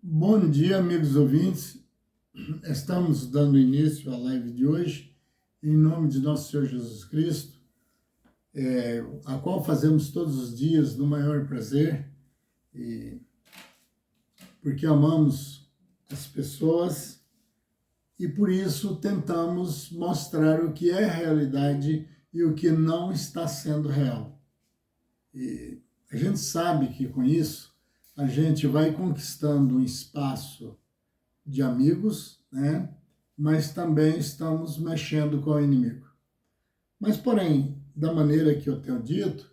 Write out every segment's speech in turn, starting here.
Bom dia, amigos ouvintes. Estamos dando início à live de hoje, em nome de nosso Senhor Jesus Cristo, a qual fazemos todos os dias no maior prazer, e porque amamos as pessoas e por isso tentamos mostrar o que é realidade e o que não está sendo real. E a gente sabe que com isso a gente vai conquistando um espaço de amigos, né? Mas também estamos mexendo com o inimigo. Mas, porém, da maneira que eu tenho dito,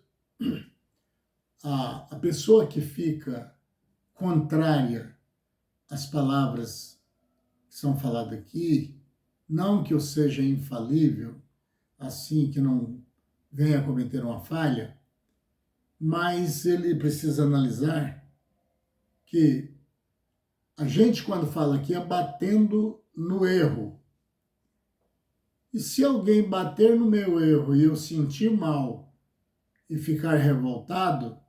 a pessoa que fica contrária às palavras que são faladas aqui, não que eu seja infalível, assim que não venha a cometer uma falha, mas ele precisa analisar que a gente, quando fala aqui, é batendo no erro. E se alguém bater no meu erro e eu sentir mal e ficar revoltado,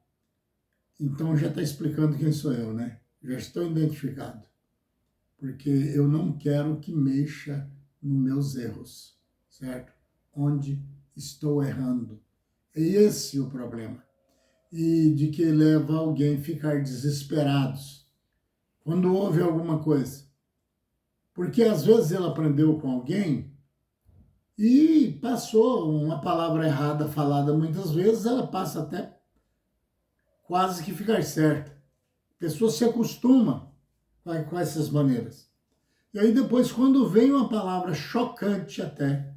então já está explicando quem sou eu, né? Já estou identificado. Porque eu não quero que mexa nos meus erros, certo? Onde estou errando. É esse o problema. E de que leva alguém a ficar desesperados quando houve alguma coisa. Porque às vezes ele aprendeu com alguém e passou uma palavra errada falada muitas vezes, ela passa até quase que ficar certa. A pessoa se acostuma com essas maneiras. E aí depois, quando vem uma palavra chocante até,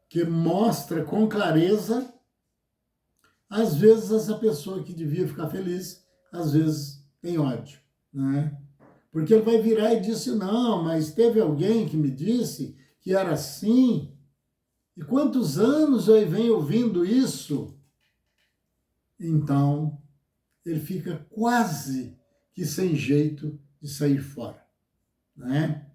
que mostra com clareza, às vezes essa pessoa que devia ficar feliz, às vezes tem ódio, né? Porque ele vai virar e disse, não, mas teve alguém que me disse que era assim. E quantos anos eu venho ouvindo isso? Então, ele fica quase que sem jeito de sair fora, né?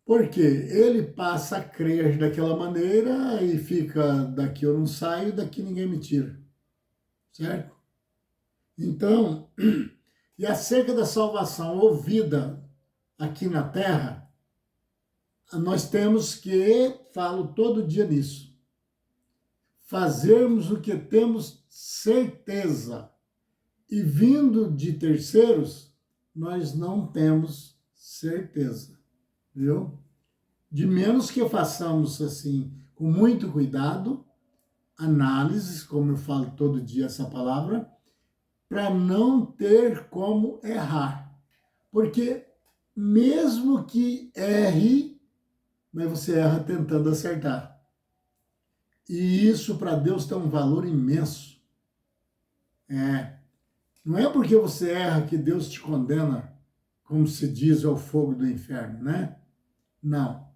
Porque ele passa a crer daquela maneira e fica, daqui eu não saio, daqui ninguém me tira, certo? Então, e acerca da salvação ouvida aqui na terra, nós temos que, falo todo dia nisso, fazermos o que temos certeza. E vindo de terceiros, nós não temos certeza, viu? De menos que façamos assim, com muito cuidado, análises, como eu falo todo dia essa palavra, para não ter como errar. Porque mesmo que erre, mas você erra tentando acertar. E isso para Deus tem um valor imenso. Não é porque você erra que Deus te condena, como se diz, ao fogo do inferno, né? Não.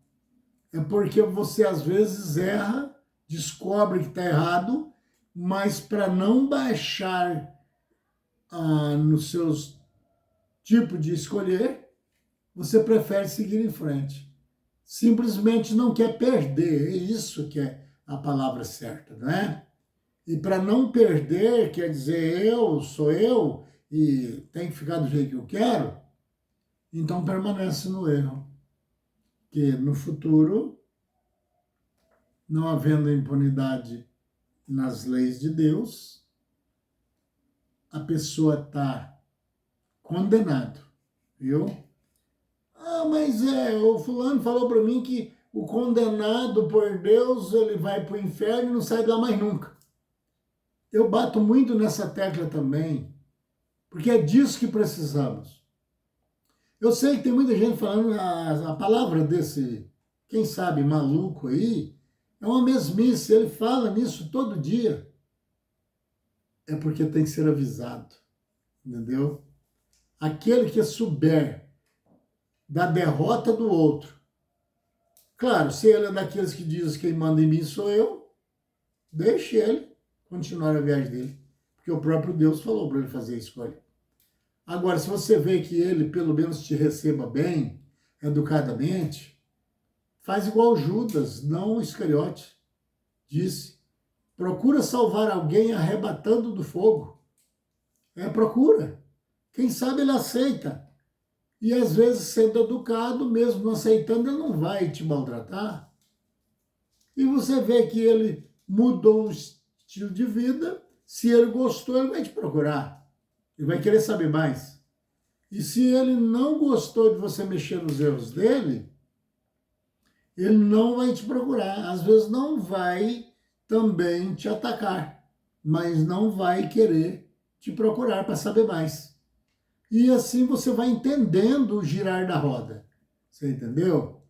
É porque você às vezes erra, descobre que está errado, mas para não baixar nos seus tipos de escolher, você prefere seguir em frente. Simplesmente não quer perder, é isso que é a palavra certa, não é? E para não perder, quer dizer, eu sou eu e tem que ficar do jeito que eu quero, então permanece no erro. Que no futuro, não havendo impunidade nas leis de Deus, a pessoa está condenado, viu? Ah, mas o fulano falou para mim que o condenado por Deus, ele vai para o inferno e não sai de lá mais nunca. Eu bato muito nessa tecla também, porque é disso que precisamos. Eu sei que tem muita gente falando a palavra desse, quem sabe, maluco aí, é uma mesmice, ele fala nisso todo dia. É porque tem que ser avisado, entendeu? Aquele que souber da derrota do outro, claro, se ele é daqueles que diz quem manda em mim sou eu, deixe ele continuar a viagem dele, porque o próprio Deus falou para ele fazer a escolha. Agora, se você vê que ele pelo menos te receba bem, educadamente, faz igual Judas, não o Iscariote, disse, procura salvar alguém arrebatando do fogo. Procura. Quem sabe ele aceita. E às vezes, sendo educado, mesmo não aceitando, ele não vai te maltratar. E você vê que ele mudou o estilo de vida. Se ele gostou, ele vai te procurar. Ele vai querer saber mais. E se ele não gostou de você mexer nos erros dele, ele não vai te procurar. Às vezes não vai também te atacar, mas não vai querer te procurar para saber mais. E assim você vai entendendo o girar da roda. Você entendeu?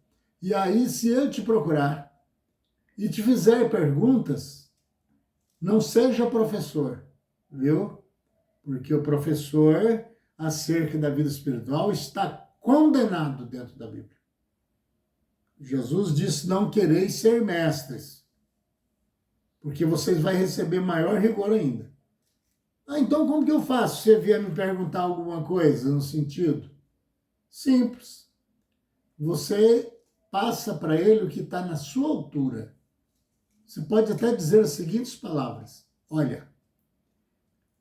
E aí, se ele te procurar e te fizer perguntas, não seja professor, viu? Porque o professor acerca da vida espiritual está condenado dentro da Bíblia. Jesus disse: não quereis ser mestres, porque vocês vão receber maior rigor ainda. Ah, então como que eu faço se você vier me perguntar alguma coisa no sentido? Simples. Você passa para ele o que está na sua altura. Você pode até dizer as seguintes palavras: olha,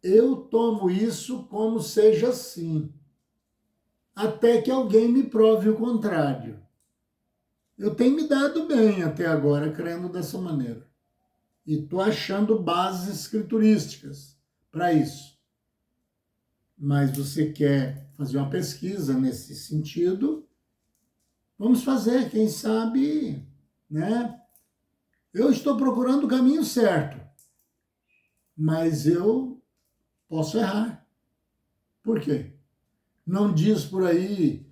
eu tomo isso como seja assim, até que alguém me prove o contrário. Eu tenho me dado bem até agora, crendo dessa maneira. E estou achando bases escriturísticas para isso. Mas você quer fazer uma pesquisa nesse sentido? Vamos fazer, quem sabe, né? Eu estou procurando o caminho certo, mas eu posso errar. Por quê? Não diz por aí,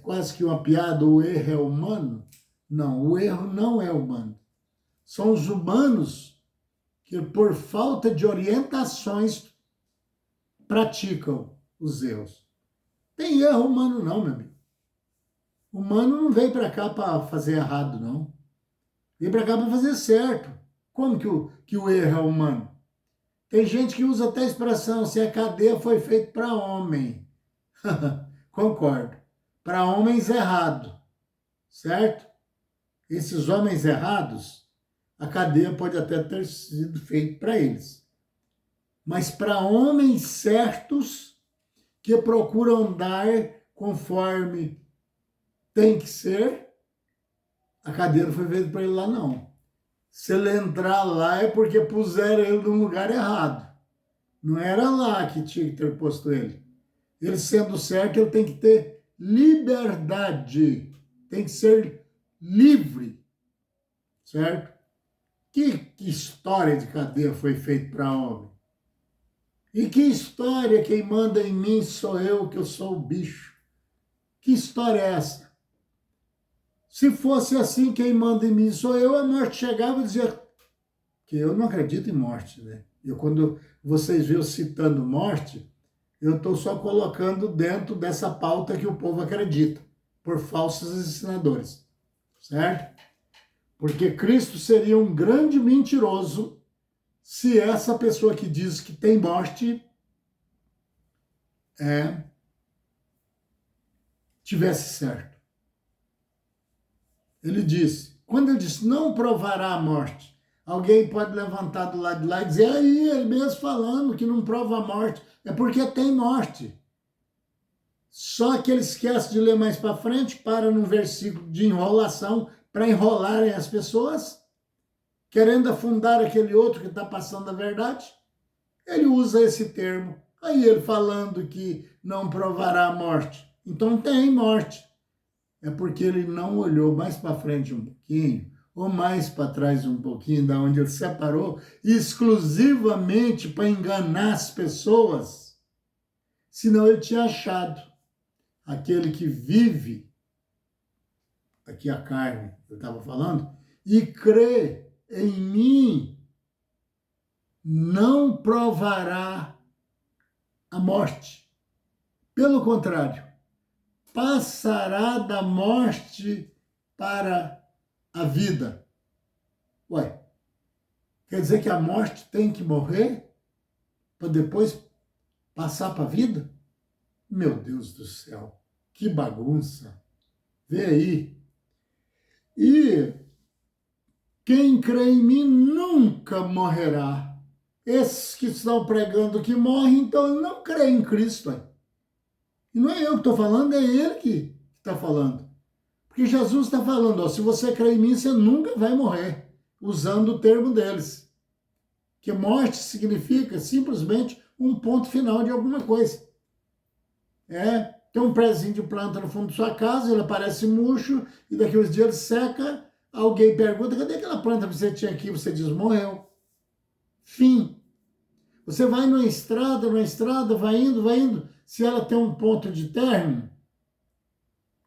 quase que uma piada, o erro é humano? Não, o erro não é humano. São os humanos que, por falta de orientações, praticam os erros. Tem erro humano não, meu amigo. O humano não veio para cá para fazer errado, não. Veio para cá para fazer certo. Como que o erro é humano? Tem gente que usa até a expressão: se a cadeia foi feita para homem. Concordo. Para homens errado, certo? Esses homens errados, a cadeia pode até ter sido feita para eles. Mas para homens certos, que procuram andar conforme tem que ser, a cadeia não foi feita para ele lá, não. Se ele entrar lá é porque puseram ele no lugar errado. Não era lá que tinha que ter posto ele. Ele sendo certo, ele tem que ter liberdade. Tem que ser livre. Certo? Que história de cadeia foi feita para homem? E que história, quem manda em mim sou eu, que eu sou o bicho? Que história é essa? Se fosse assim, quem manda em mim sou eu, a morte chegava e dizia que eu não acredito em morte, né? Quando vocês viram citando morte, eu estou só colocando dentro dessa pauta que o povo acredita, por falsos ensinadores, certo? Porque Cristo seria um grande mentiroso se essa pessoa que diz que tem morte tivesse certo. Ele disse, quando ele disse, não provará a morte, alguém pode levantar do lado de lá e dizer, aí, ele mesmo falando que não prova a morte, é porque tem morte. Só que ele esquece de ler mais para frente, para num versículo de enrolação, para enrolarem as pessoas, querendo afundar aquele outro que está passando a verdade. Ele usa esse termo. Aí ele falando que não provará a morte. Então tem morte. É porque ele não olhou mais para frente um pouquinho, ou mais para trás um pouquinho, da onde ele separou, exclusivamente para enganar as pessoas. Senão ele tinha achado aquele que vive, aqui a carne, eu estava falando, e crê em mim, não provará a morte. Pelo contrário, passará da morte para a vida. Ué, quer dizer que a morte tem que morrer para depois passar para a vida? Meu Deus do céu, que bagunça. Vê aí. E quem crê em mim nunca morrerá. Esses que estão pregando que morrem, então não creem em Cristo. E não é eu que estou falando, é ele que está falando. Porque Jesus está falando, ó, se você crer em mim, você nunca vai morrer, usando o termo deles. Que morte significa simplesmente um ponto final de alguma coisa. Tem um pezinho de planta no fundo da sua casa, ele aparece murcho, e daqui uns dias ele seca, alguém pergunta, cadê aquela planta que você tinha aqui? Você diz, morreu. Fim. Você vai numa estrada, vai indo, vai indo. Se ela tem um ponto de término,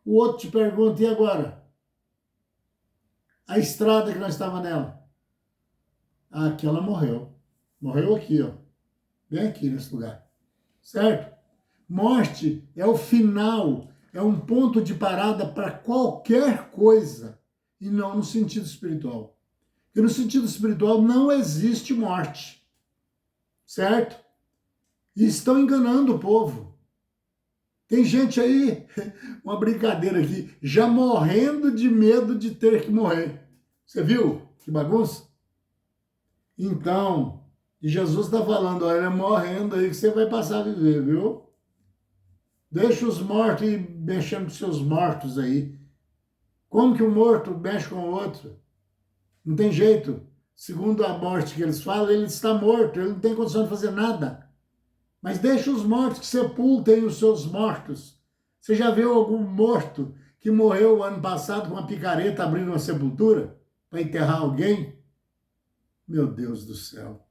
o outro te pergunta, e agora? A estrada que nós estávamos nela? Ah, aquela morreu. Morreu aqui, ó. Bem aqui nesse lugar. Certo? Morte é o final, é um ponto de parada para qualquer coisa, e não no sentido espiritual. Porque no sentido espiritual não existe morte. Certo? E estão enganando o povo. Tem gente aí, uma brincadeira aqui, já morrendo de medo de ter que morrer. Você viu? Que bagunça? Então, Jesus está falando, olha, morrendo aí que você vai passar a viver, viu? Deixa os mortos ir mexendo com seus mortos aí. Como que o morto mexe com o outro? Não tem jeito. Segundo a morte que eles falam, ele está morto, ele não tem condição de fazer nada. Mas deixa os mortos que sepultem os seus mortos. Você já viu algum morto que morreu ano passado com uma picareta abrindo uma sepultura para enterrar alguém? Meu Deus do céu.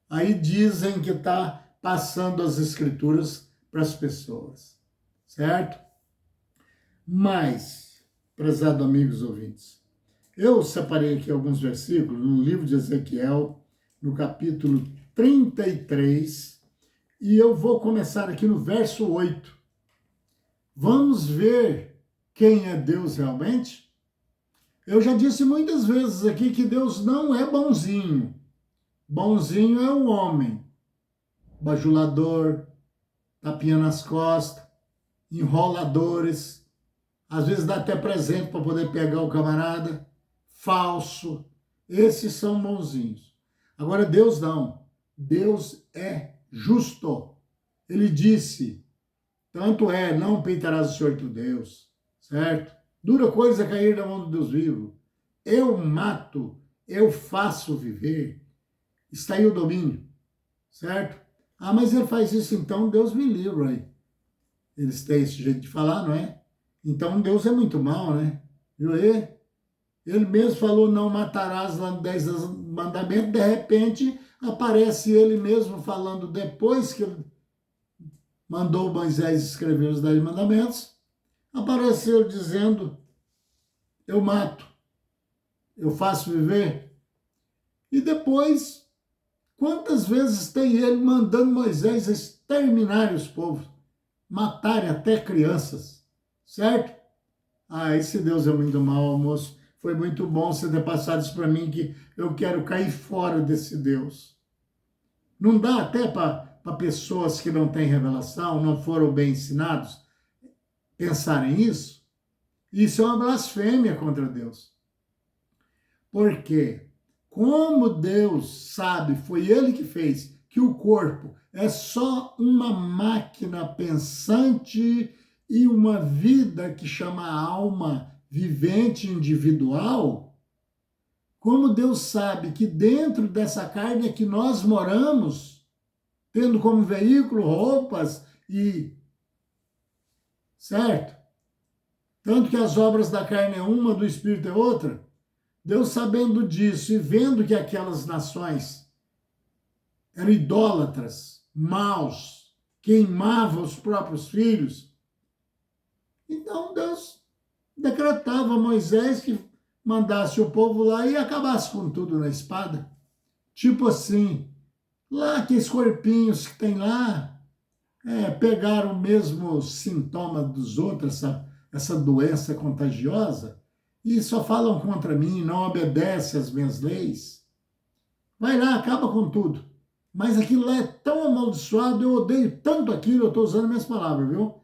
Aí dizem que está passando as escrituras para as pessoas, certo? Mas, prezado amigos ouvintes, eu separei aqui alguns versículos no livro de Ezequiel, no capítulo 33, e eu vou começar aqui no verso 8. Vamos ver quem é Deus realmente? Eu já disse muitas vezes aqui que Deus não é bonzinho. Bonzinho é o homem, bajulador, tapinha nas costas, enroladores, às vezes dá até presente para poder pegar o camarada, falso. Esses são bonzinhos. Agora Deus não. Deus é justo. Ele disse, tanto é, não peitarás o Senhor teu Deus, certo? Dura coisa cair da mão do Deus vivo. Eu mato, eu faço viver. Está aí o domínio, certo? Ah, mas ele faz isso, então Deus me livra aí. Eles têm esse jeito de falar, não é? Então Deus é muito mal, né? Viu aí? Ele mesmo falou, não matarás lá no 10 mandamentos, de repente aparece ele mesmo falando, depois que ele mandou Moisés escrever os 10 mandamentos, apareceu dizendo, eu mato, eu faço viver. E depois, quantas vezes tem ele mandando Moisés exterminar os povos, matarem até crianças, certo? Ah, esse Deus é muito mau, moço. Foi muito bom você ter passado isso para mim, que eu quero cair fora desse Deus. Não dá até para pessoas que não têm revelação, não foram bem ensinados, pensarem isso? Isso é uma blasfêmia contra Deus. Por quê? Como Deus sabe, foi Ele que fez, que o corpo é só uma máquina pensante e uma vida que chama alma vivente individual, como Deus sabe que dentro dessa carne é que nós moramos, tendo como veículo roupas e... certo? Tanto que as obras da carne é uma, do Espírito é outra. Deus sabendo disso e vendo que aquelas nações eram idólatras, maus, queimavam os próprios filhos, então Deus decretava a Moisés que mandasse o povo lá e acabasse com tudo na espada. Tipo assim, lá aqueles corpinhos que tem lá, pegaram o mesmo sintoma dos outros, essa doença contagiosa, e só falam contra mim, não obedecem às minhas leis. Vai lá, acaba com tudo. Mas aquilo lá é tão amaldiçoado, eu odeio tanto aquilo, eu estou usando as minhas palavras, viu?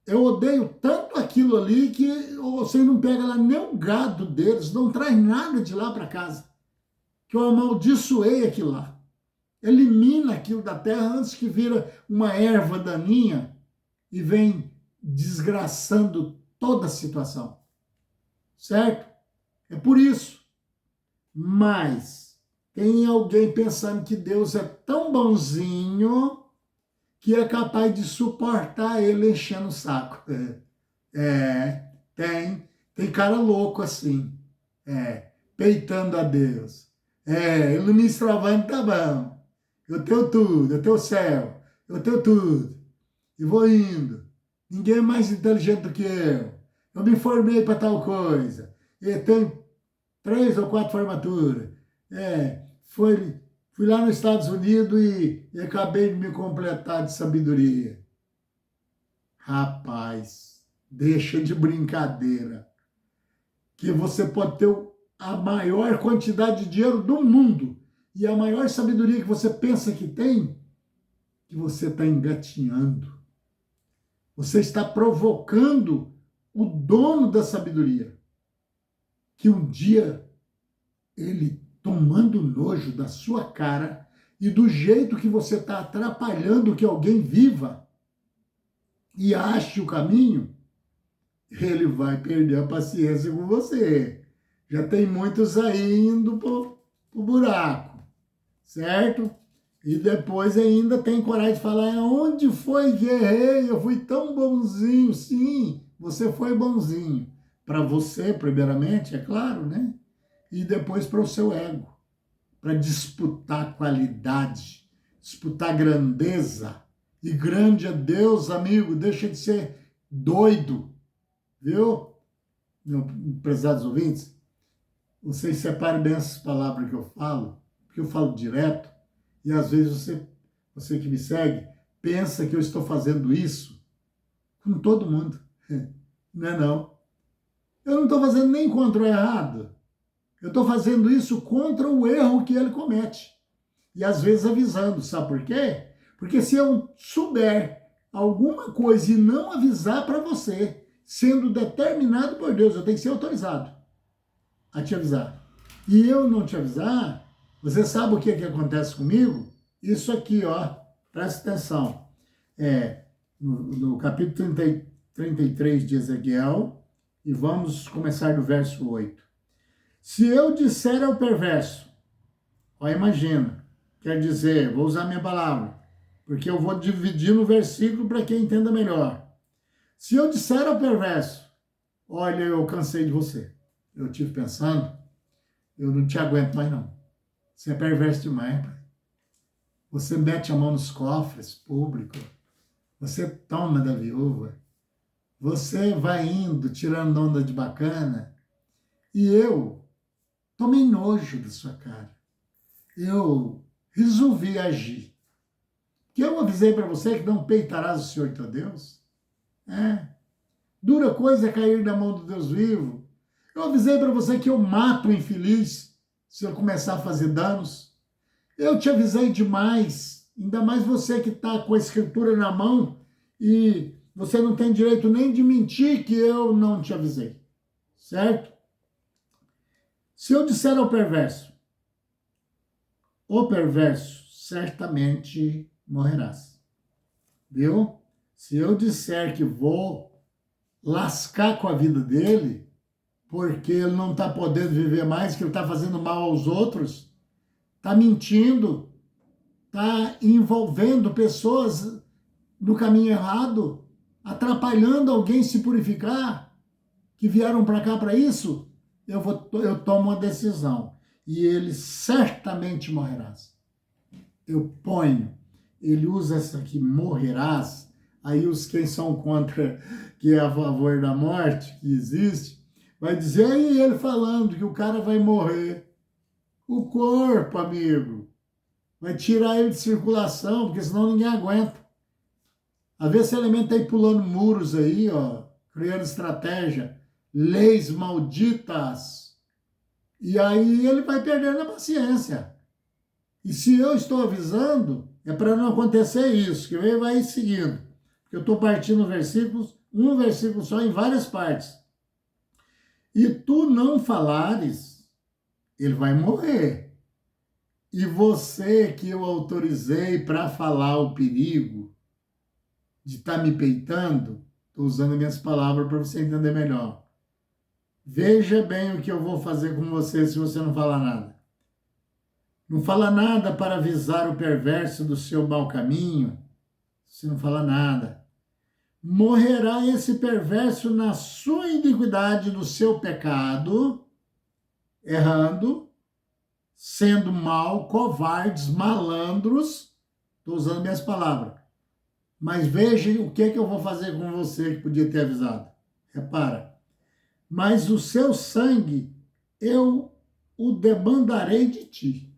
Eu odeio tanto aquilo ali que você não pega lá nem o gado deles, não traz nada de lá para casa. Que eu amaldiçoei aquilo lá. Elimina aquilo da terra antes que vira uma erva daninha e vem desgraçando toda a situação, certo? É por isso. Mas tem alguém pensando que Deus é tão bonzinho que é capaz de suportar ele enchendo o saco. Tem cara louco assim, peitando a Deus. Ele não me estravando, tá bom. Eu tenho tudo, eu tenho o céu, eu tenho tudo. E vou indo. Ninguém é mais inteligente do que eu. Eu me formei para tal coisa. E tenho 3 ou 4 formaturas. Fui lá nos Estados Unidos e acabei de me completar de sabedoria. Rapaz, deixa de brincadeira. Que você pode ter a maior quantidade de dinheiro do mundo e a maior sabedoria que você pensa que tem, que você está engatinhando. Você está provocando o dono da sabedoria, que um dia ele, tomando nojo da sua cara e do jeito que você está atrapalhando que alguém viva e ache o caminho, ele vai perder a paciência com você. Já tem muitos aí indo pro buraco, certo? E depois ainda tem coragem de falar, onde foi que errei? Eu fui tão bonzinho. Sim, você foi bonzinho. Para você, primeiramente, é claro, né? E depois para o seu ego. Para disputar qualidade, disputar grandeza. E grande é Deus, amigo, deixa de ser doido. Viu? Meu prezados ouvintes, vocês separem bem essas palavras que eu falo, porque eu falo direto, e às vezes você que me segue, pensa que eu estou fazendo isso com todo mundo. Não é não. Eu não estou fazendo nem contra o errado. Eu estou fazendo isso contra o erro que ele comete. E às vezes avisando. Sabe por quê? Porque se eu souber alguma coisa e não avisar para você, sendo determinado por Deus, eu tenho que ser autorizado a te avisar. E eu não te avisar, você sabe o que acontece comigo? Isso aqui, ó, presta atenção. No capítulo 33 de Ezequiel, e vamos começar do verso 8. Se eu disser ao perverso, ó, imagina, quer dizer, vou usar minha palavra, porque eu vou dividir no versículo para quem entenda melhor. Se eu disser ao perverso, olha, eu cansei de você, eu estive pensando, eu não te aguento mais não. Você é perverso demais, pai. Você mete a mão nos cofres públicos, você toma da viúva, você vai indo, tirando onda de bacana, e eu tomei nojo da sua cara. Eu resolvi agir. Que eu avisei para você que não peitarás o Senhor teu Deus? Dura coisa é cair na mão do Deus vivo. Eu avisei para você que eu mato o infeliz se eu começar a fazer danos. Eu te avisei demais, ainda mais você que está com a escritura na mão e você não tem direito nem de mentir que eu não te avisei, certo? Se eu disser ao perverso, o perverso certamente morrerás, viu? Se eu disser que vou lascar com a vida dele, porque ele não está podendo viver mais, que ele está fazendo mal aos outros, está mentindo, está envolvendo pessoas no caminho errado, atrapalhando alguém se purificar, que vieram para cá para isso, eu tomo uma decisão. E ele certamente morrerás. Eu ponho, ele usa essa aqui, morrerás, aí os quem são contra, que é a favor da morte, que existe, vai dizer, aí ele falando que o cara vai morrer. O corpo, amigo, vai tirar ele de circulação, porque senão ninguém aguenta. Às vezes esse elemento está aí pulando muros aí, ó, criando estratégia, leis malditas. E aí ele vai perdendo a paciência. E se eu estou avisando, é para não acontecer isso, que ele vai seguindo. Porque eu estou partindo versículos, um versículo só em várias partes. E tu não falares, ele vai morrer. E você que eu autorizei para falar o perigo, de estar me peitando, estou usando minhas palavras para você entender melhor. Veja bem o que eu vou fazer com você se você não falar nada. Não fala nada para avisar o perverso do seu mau caminho, se não fala nada. Morrerá esse perverso na sua iniquidade, no seu pecado, errando, sendo mal, covardes, malandros. Estou usando minhas palavras. Mas veja o que é que eu vou fazer com você que podia ter avisado. Repara. Mas o seu sangue eu o demandarei de ti.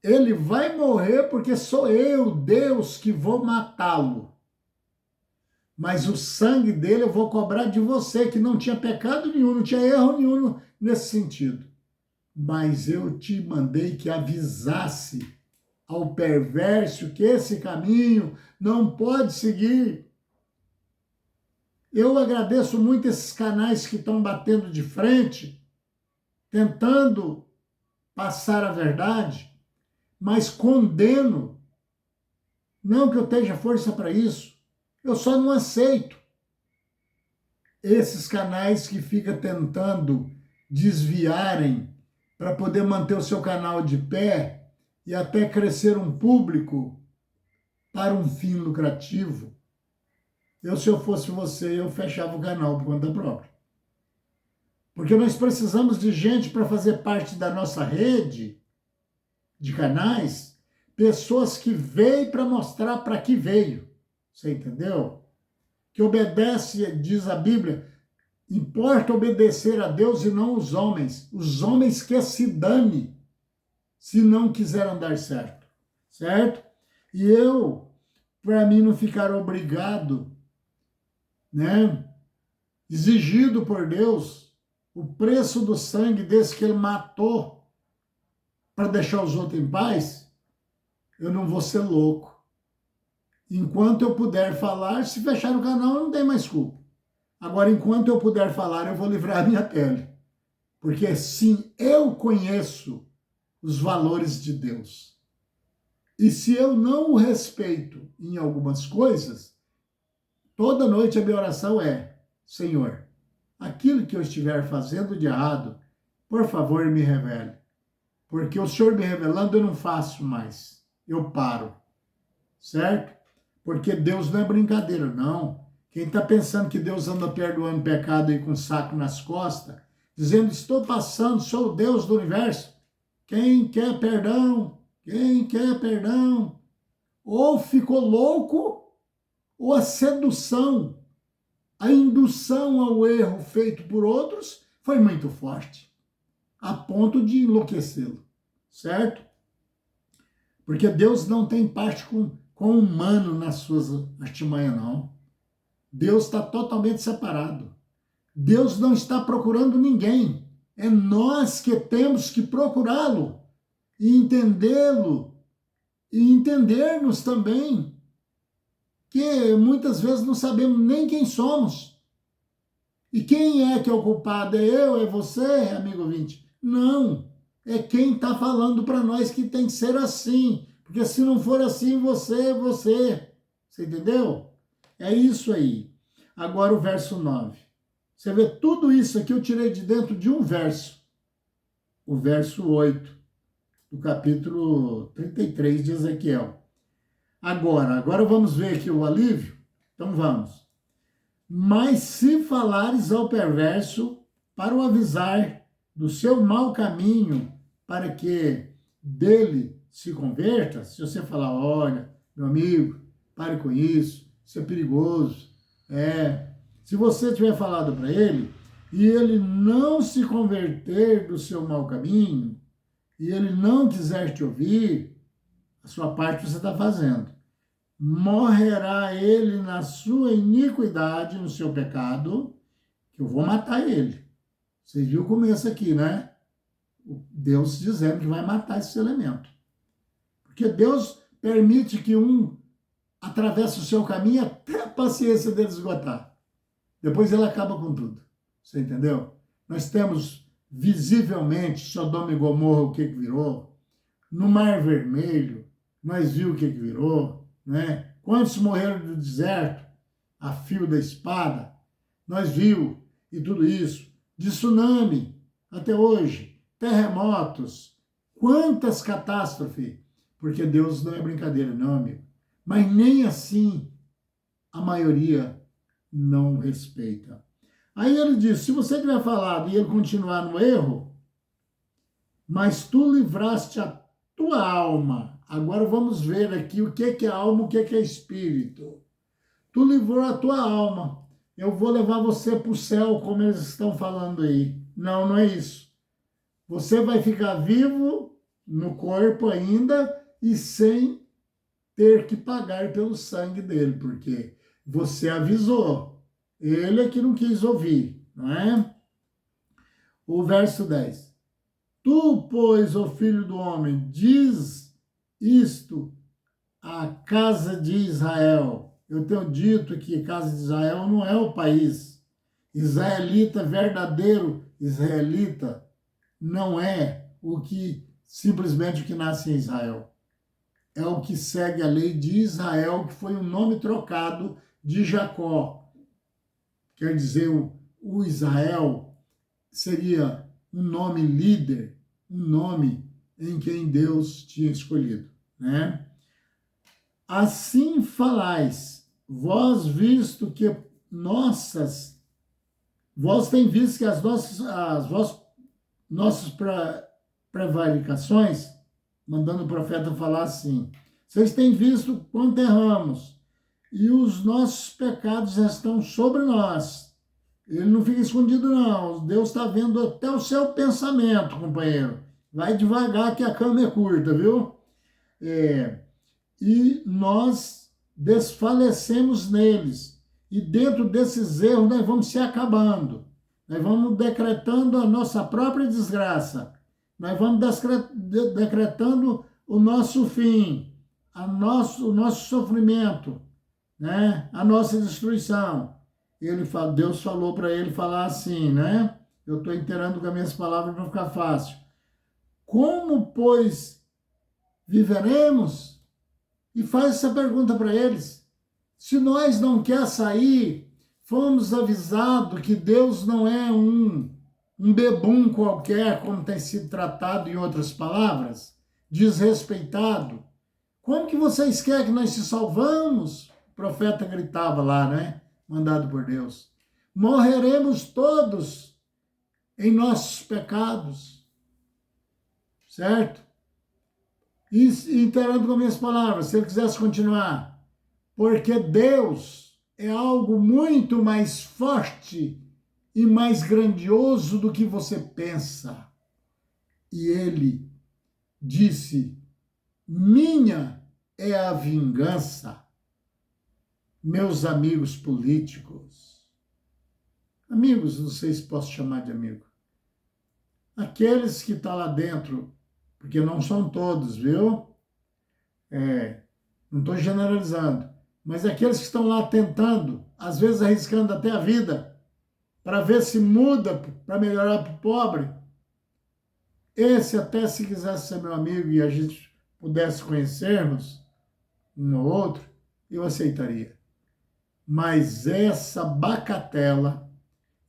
Ele vai morrer porque sou eu, Deus, que vou matá-lo. Mas o sangue dele eu vou cobrar de você, que não tinha pecado nenhum, não tinha erro nenhum nesse sentido. Mas eu te mandei que avisasse ao perverso que esse caminho não pode seguir. Eu agradeço muito esses canais que estão batendo de frente, tentando passar a verdade, mas condeno. Não que eu tenha força para isso, eu só não aceito esses canais que ficam tentando desviarem para poder manter o seu canal de pé e até crescer um público para um fim lucrativo. Se eu fosse você, eu fechava o canal por conta própria. Porque nós precisamos de gente para fazer parte da nossa rede de canais, pessoas que veio para mostrar para que veio. Você entendeu? Que obedece, diz a Bíblia, importa obedecer a Deus e não os homens. Os homens que se dane se não quiser andar certo. Certo? E eu, para mim não ficar obrigado, né, exigido por Deus, o preço do sangue desse que ele matou para deixar os outros em paz, eu não vou ser louco. Enquanto eu puder falar, se fechar o canal, não tem mais culpa. Agora, enquanto eu puder falar, eu vou livrar a minha pele. Porque sim, eu conheço os valores de Deus. E se eu não o respeito em algumas coisas, toda noite a minha oração é: Senhor, aquilo que eu estiver fazendo de errado, por favor, me revele. Porque o Senhor me revelando, eu não faço mais. Eu paro. Certo? Porque Deus não é brincadeira, não. Quem está pensando que Deus anda perdoando pecado aí com um saco nas costas, dizendo, estou passando, sou o Deus do universo. Quem quer perdão? Quem quer perdão? Ou ficou louco, ou a sedução, a indução ao erro feito por outros foi muito forte, a ponto de enlouquecê-lo, certo? Porque Deus não tem parte com o humano nas suas artimanhas, não. Deus está totalmente separado. Deus não está procurando ninguém. É nós que temos que procurá-lo e entendê-lo e entender-nos também, que muitas vezes não sabemos nem quem somos. E quem é que é o culpado? É eu? É você, amigo ouvinte? Não. É quem está falando para nós que tem que ser assim. Porque se não for assim, você. Você entendeu? É isso aí. Agora o verso 9. Você vê, tudo isso aqui eu tirei de dentro de um verso. O verso 8, do capítulo 33 de Ezequiel. Agora vamos ver aqui o alívio? Então vamos. Mas se falares ao perverso para o avisar do seu mau caminho, para que dele se converta, se você falar, olha, meu amigo, pare com isso é perigoso. Se você tiver falado para ele, e ele não se converter do seu mau caminho, e ele não quiser te ouvir, a sua parte você está fazendo. Morrerá ele na sua iniquidade, no seu pecado, que eu vou matar ele. Você viu o começo aqui, né? Deus dizendo que vai matar esse elemento. Porque Deus permite que um atravesse o seu caminho até a paciência dele esgotar. Depois ele acaba com tudo. Você entendeu? Nós temos visivelmente Sodoma e Gomorra, o que virou. No Mar Vermelho, nós vimos o que virou, né? Quantos morreram no deserto, a fio da espada? Nós viu, e tudo isso. De tsunami, até hoje. Terremotos. Quantas catástrofes. Porque Deus não é brincadeira, não, amigo. Mas nem assim a maioria não respeita. Aí ele diz, se você tiver falado e ele continuar no erro, mas tu livraste a tua alma. Agora vamos ver aqui o que é alma, o que é espírito. Tu livrou a tua alma. Eu vou levar você para o céu, como eles estão falando aí. Não, não é isso. Você vai ficar vivo no corpo ainda e sem ter que pagar pelo sangue dele, porque você avisou. Ele é que não quis ouvir, não é? O verso 10. Tu, pois, ó filho do homem, diz isto à casa de Israel. Eu tenho dito que a casa de Israel não é o país. Israelita, verdadeiro israelita, não é o que simplesmente o que nasce em Israel. É o que segue a lei de Israel, que foi um nome trocado de Jacó. Quer dizer, o Israel seria um nome líder, um nome em quem Deus tinha escolhido, né? Assim falais, vós tem visto que as nossas prevaricações, mandando o profeta falar assim, vocês têm visto quanto erramos, e os nossos pecados estão sobre nós. Ele não fica escondido, não. Deus está vendo até o seu pensamento, companheiro. Vai devagar que a cama é curta, viu? E nós desfalecemos neles. E dentro desses erros nós vamos se acabando. Nós vamos decretando a nossa própria desgraça. Nós vamos decretando o nosso fim, o nosso sofrimento, né? A nossa destruição. Deus falou para ele falar assim, né? Eu estou inteirando com as minhas palavras para ficar fácil. Como, pois, viveremos? E faz essa pergunta para eles. Se nós não quer sair, fomos avisados que Deus não é um bebum qualquer, como tem sido tratado em outras palavras, desrespeitado. Como que vocês querem que nós se salvamos? O profeta gritava lá, né? Mandado por Deus. Morreremos todos em nossos pecados. Certo? E inteirando com minhas palavras, se ele quisesse continuar. Porque Deus é algo muito mais forte e mais grandioso do que você pensa. E ele disse, minha é a vingança. Meus amigos políticos, amigos, não sei se posso chamar de amigo, aqueles que estão lá dentro, porque não são todos, viu? Não estou generalizando, mas aqueles que estão lá tentando, às vezes arriscando até a vida, para ver se muda, para melhorar para o pobre, esse até se quisesse ser meu amigo e a gente pudesse conhecermos um ou outro, eu aceitaria. Mas essa bacatela,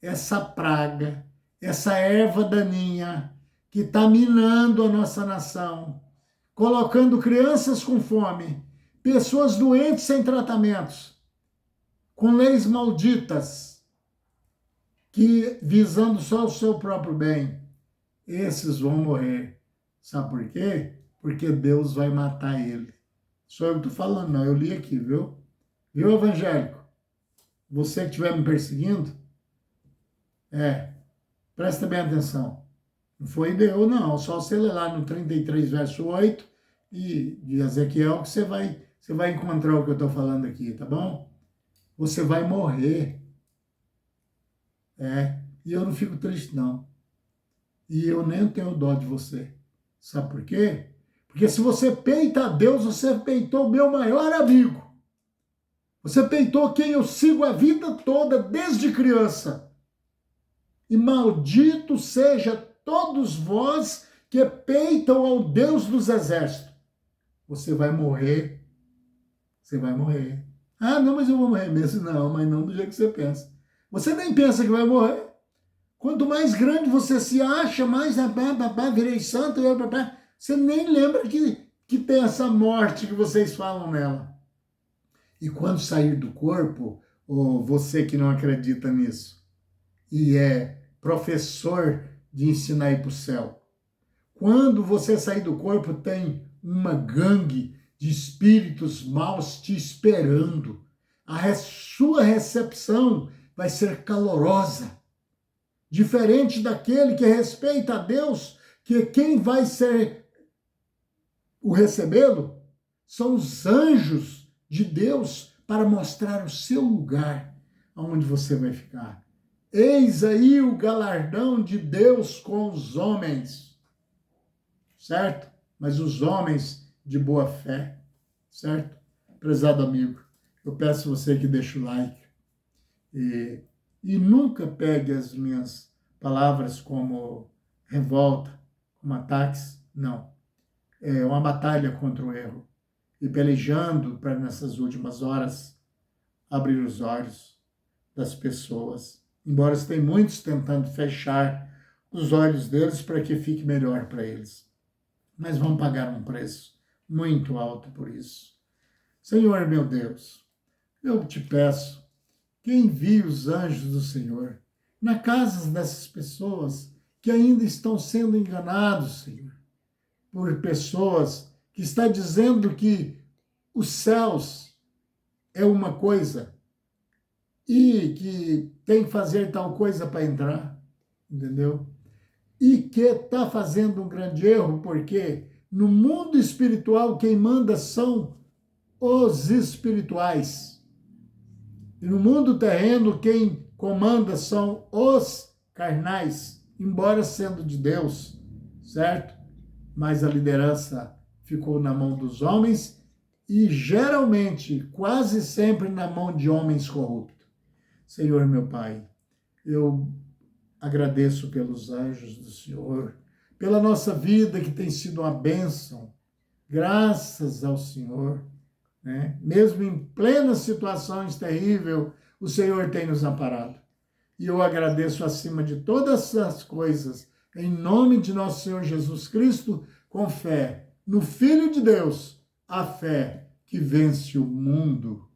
essa praga, essa erva daninha que está minando a nossa nação, colocando crianças com fome, pessoas doentes sem tratamentos, com leis malditas, que visando só o seu próprio bem, esses vão morrer. Sabe por quê? Porque Deus vai matar ele. Só eu que estou falando, não, eu li aqui, viu? Viu, evangélico? Você que estiver me perseguindo, presta bem atenção. Não foi eu, não. Só você ler lá no 33, verso 8 e de Ezequiel que você vai encontrar o que eu estou falando aqui, tá bom? Você vai morrer. E eu não fico triste, não. E eu nem tenho dó de você. Sabe por quê? Porque se você peita a Deus, você peitou o meu maior amigo. Você peitou quem eu sigo a vida toda, desde criança. E maldito seja todos vós que peitam ao Deus dos exércitos. Você vai morrer Você vai morrer. Ah, não, mas eu vou morrer mesmo. Não, mas não do jeito que você pensa. Você nem pensa que vai morrer. Quanto mais grande você se acha, mais virei santo, você nem lembra que tem essa morte que vocês falam nela. E quando sair do corpo, ou você que não acredita nisso, e é professor de ensinar a ir para o céu, quando você sair do corpo, tem uma gangue de espíritos maus te esperando. Sua recepção vai ser calorosa. Diferente daquele que respeita a Deus, que quem vai ser o recebê-lo são os anjos de Deus para mostrar o seu lugar, onde você vai ficar. Eis aí o galardão de Deus com os homens, certo? Mas os homens de boa fé, certo? Prezado amigo, eu peço a você que deixe o like e nunca pegue as minhas palavras como revolta, como ataques, não. É uma batalha contra o erro. E pelejando para, nessas últimas horas, abrir os olhos das pessoas. Embora tenham muitos tentando fechar os olhos deles para que fique melhor para eles. Mas vão pagar um preço muito alto por isso. Senhor, meu Deus, eu te peço que envie os anjos do Senhor na casa dessas pessoas que ainda estão sendo enganados, Senhor, por pessoas que estão dizendo que os céus é uma coisa e que tem que fazer tal coisa para entrar, entendeu? E que está fazendo um grande erro, porque no mundo espiritual quem manda são os espirituais. E no mundo terreno, quem comanda são os carnais, embora sendo de Deus, certo? Mas a liderança ficou na mão dos homens e geralmente, quase sempre na mão de homens corruptos. Senhor, meu Pai, eu agradeço pelos anjos do Senhor, pela nossa vida que tem sido uma bênção, graças ao Senhor. Né? Mesmo em plenas situações terríveis, o Senhor tem nos amparado. E eu agradeço acima de todas as coisas, em nome de nosso Senhor Jesus Cristo, com fé no Filho de Deus, a fé que vence o mundo.